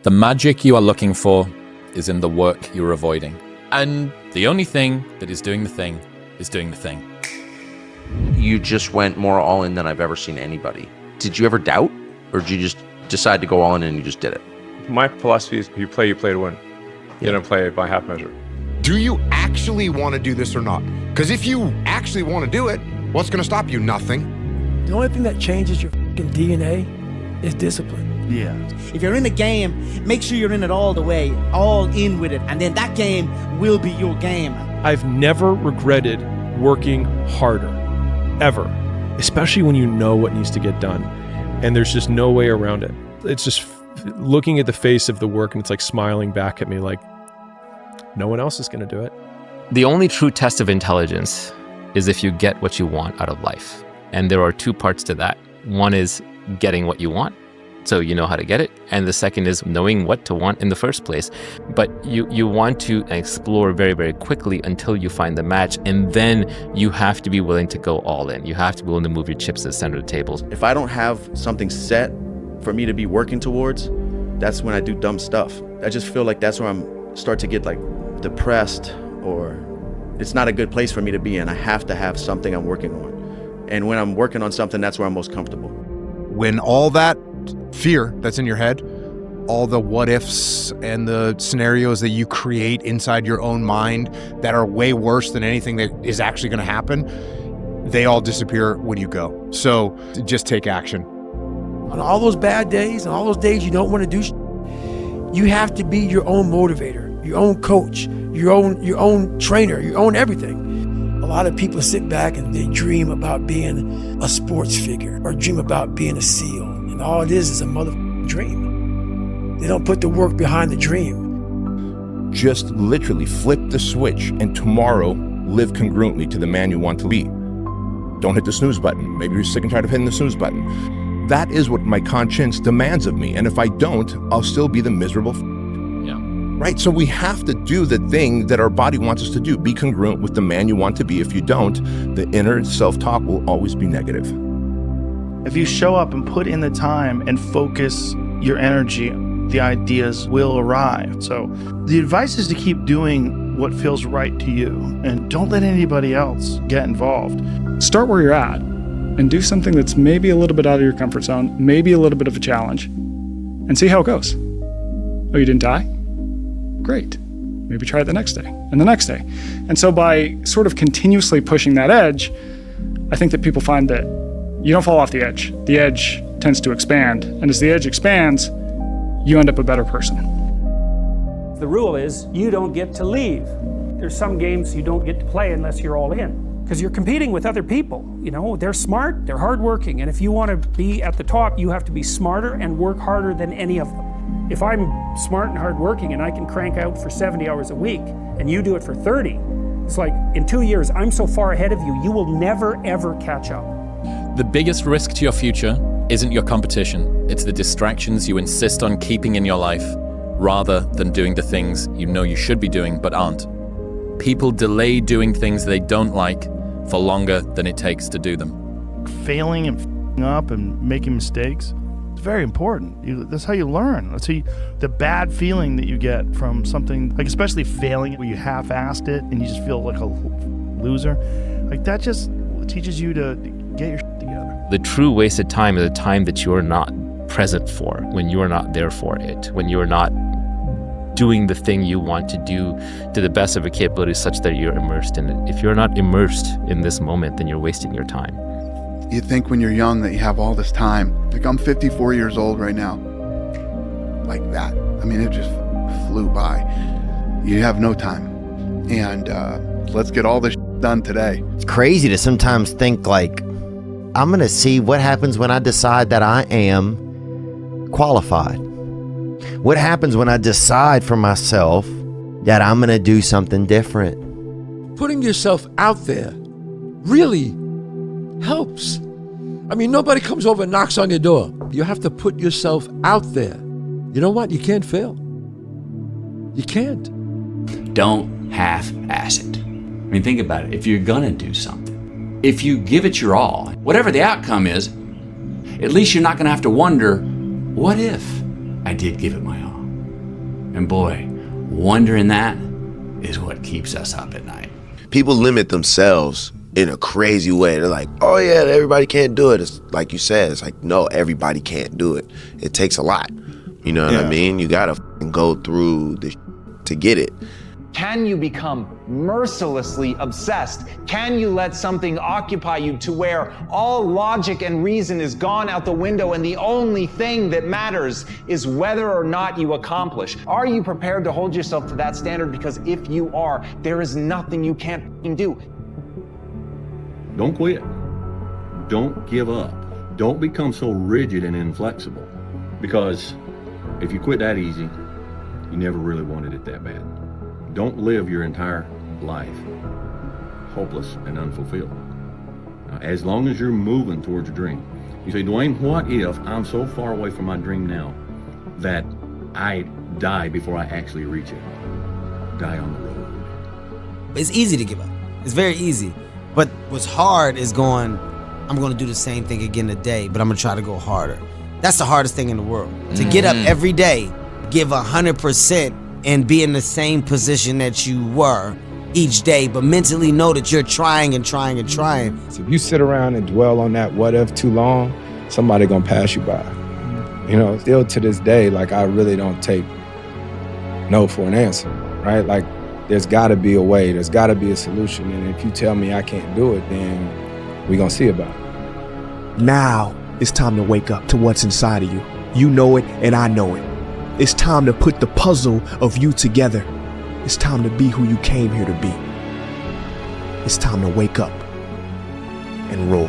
The magic you are looking for is in the work you're avoiding. And the only thing that is doing the thing is doing the thing. You just went more all in than I've ever seen anybody. Did you ever doubt, or did you just decide to go all in and you just did it? My philosophy is you play to win. You don't play by half measure. Do you actually want to do this or not? Because if you actually want to do it, what's going to stop you? Nothing. The only thing that changes your fucking DNA is discipline. Yeah. If you're in a game, make sure you're in it all the way, all in with it, and then that game will be your game. I've never regretted working harder, ever, especially when you know what needs to get done, and there's just no way around it. It's just looking at the face of the work, and it's like smiling back at me like, no one else is going to do it. The only true test of intelligence is if you get what you want out of life. And there are two parts to that. One is getting what you want, so you know how to get it. And the second is knowing what to want in the first place. But you want to explore very, very quickly until you find the match. And then you have to be willing to go all in. You have to be willing to move your chips to the center of the table. If I don't have something set for me to be working towards, that's when I do dumb stuff. I just feel like that's where I'm start to get like depressed, or it's not a good place for me to be in. I have to have something I'm working on. And when I'm working on something, that's where I'm most comfortable. When all that fear that's in your head, all the what ifs and the scenarios that you create inside your own mind that are way worse than anything that is actually going to happen, they all disappear when you go. So just take action. On all those bad days and all those days you don't want to do you have to be your own motivator, your own coach, your own trainer, your own everything. A lot of people sit back and they dream about being a sports figure or dream about being a SEAL. And all it is a motherfucking dream. They don't put the work behind the dream. Just literally flip the switch and tomorrow live congruently to the man you want to be. Don't hit the snooze button. Maybe you're sick and tired of hitting the snooze button. That is what my conscience demands of me. And if I don't, I'll still be the miserable right? So we have to do the thing that our body wants us to do. Be congruent with the man you want to be. If you don't, the inner self-talk will always be negative. If you show up and put in the time and focus your energy, the ideas will arrive. So the advice is to keep doing what feels right to you and don't let anybody else get involved. Start where you're at and do something that's maybe a little bit out of your comfort zone, maybe a little bit of a challenge, and see how it goes. Oh, you didn't die? Great. Maybe try it the next day and the next day. And so by sort of continuously pushing that edge, I think that people find that you don't fall off the edge. The edge tends to expand. And as the edge expands, you end up a better person. The rule is you don't get to leave. There's some games you don't get to play unless you're all in, because you're competing with other people. You know, they're smart, they're hardworking. And if you want to be at the top, you have to be smarter and work harder than any of them. If I'm smart and hardworking and I can crank out for 70 hours a week and you do it for 30, it's like in 2 years, I'm so far ahead of you, you will never, ever catch up. The biggest risk to your future isn't your competition. It's the distractions you insist on keeping in your life rather than doing the things you know you should be doing but aren't. People delay doing things they don't like for longer than it takes to do them. Failing and f***ing up and making mistakes, very important. That's how you learn. That's how the bad feeling that you get from something, like especially failing where you half-assed it and you just feel like a loser, like that just teaches you to get your shit together. The true wasted time is the time that you're not present for, when you are not there for it, when you are not doing the thing you want to do to the best of your capabilities such that you're immersed in it. If you're not immersed in this moment, then you're wasting your time. You think when you're young that you have all this time. Like I'm 54 years old right now. Like that. I mean, it just flew by. You have no time. And let's get all this done today. It's crazy to sometimes think like, I'm going to see what happens when I decide that I am qualified. What happens when I decide for myself that I'm going to do something different? Putting yourself out there really helps. I mean, nobody comes over and knocks on your door. You have to put yourself out there. You know what? You can't fail. You can't. Don't half-ass it. I mean, think about it. If you're gonna do something, if you give it your all, whatever the outcome is, at least you're not gonna have to wonder, what if I did give it my all? And boy, wondering that is what keeps us up at night. People limit themselves in a crazy way. They're like, oh yeah, everybody can't do it. It's like you said, it's like, no, everybody can't do it. It takes a lot. You know what I mean? You gotta go through the to get it. Can you become mercilessly obsessed? Can you let something occupy you to where all logic and reason is gone out the window and the only thing that matters is whether or not you accomplish? Are you prepared to hold yourself to that standard? Because if you are, there is nothing you can't do. Don't quit. Don't give up. Don't become so rigid and inflexible. Because if you quit that easy, you never really wanted it that bad. Don't live your entire life hopeless and unfulfilled. As long as you're moving towards your dream. You say, Dwayne, what if I'm so far away from my dream now that I die before I actually reach it? Die on the road. It's easy to give up. It's very easy. But what's hard is going, I'm going to do the same thing again today, but I'm going to try to go harder. That's the hardest thing in the world. To get up every day, give 100%, and be in the same position that you were each day, but mentally know that you're trying and trying and trying. So if you sit around and dwell on that what if too long, somebody gonna pass you by. You know, still to this day, like I really don't take no for an answer, right? Like there's gotta be a way, there's gotta be a solution. And if you tell me I can't do it, then we gonna see about it. Now it's time to wake up to what's inside of you. You know it and I know it. It's time to put the puzzle of you together. It's time to be who you came here to be. It's time to wake up and roar.